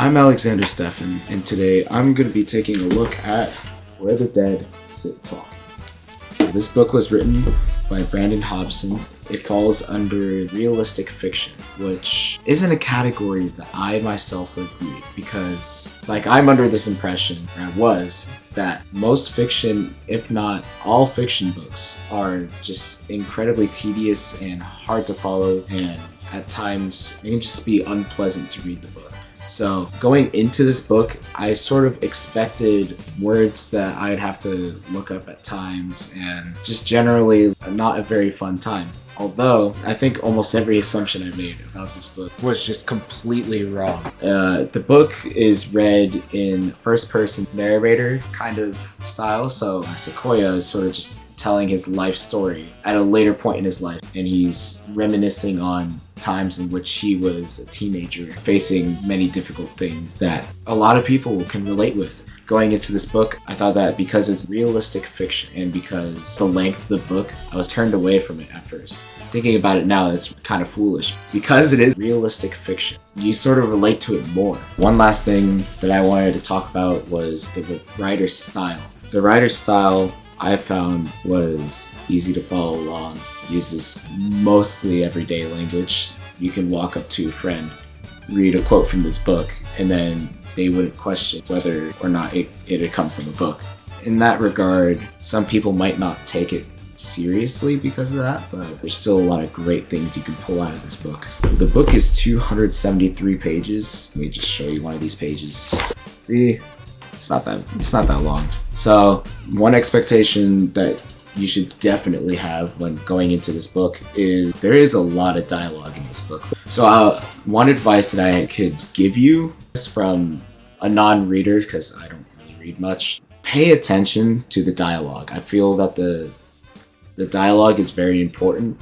I'm Alexander Steffen, and today I'm going to be taking a look at Where the Dead Sit Talking. This book was written by Brandon Hobson. It falls under realistic fiction, which isn't a category that I myself would read because, I'm under this impression, or I was, that most fiction, if not all fiction books, are just incredibly tedious and hard to follow, and at times it can just be unpleasant to read the book. So going into this book, I sort of expected words that I'd have to look up at times and just generally not a very fun time. Although, I think almost every assumption I made about this book was just completely wrong. The book is read in first-person narrator kind of style, so Sequoia is sort of just telling his life story at a later point in his life, and he's reminiscing on times in which he was a teenager facing many difficult things that a lot of people can relate with. Going into this book, I thought that because it's realistic fiction and because the length of the book, I was turned away from it at first. Thinking about it now, it's kind of foolish. Because it is realistic fiction, you sort of relate to it more. One last thing that I wanted to talk about was the writer's style. The writer's style I found was easy to follow along. Uses mostly everyday language. You can walk up to a friend, read a quote from this book, and then they wouldn't question whether or not it had come from a book. In that regard, some people might not take it seriously because of that, but there's still a lot of great things you can pull out of this book. The book is 273 pages. Let me just show you one of these pages. See? It's not that long. So one expectation that you should definitely have when going into this book is there is a lot of dialogue in this book. So one advice that I could give you is from a non-reader, because I don't really read much, pay attention to the dialogue. I feel that the dialogue is very important.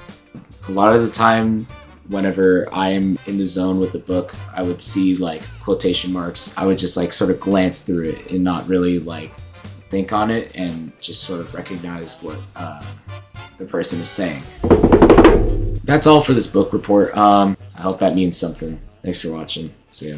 A lot of the time, whenever I'm in the zone with the book, I would see quotation marks. I would just sort of glance through it and not really think on it and just sort of recognize what the person is saying. That's all for this book report. I hope that means something. Thanks for watching. See ya.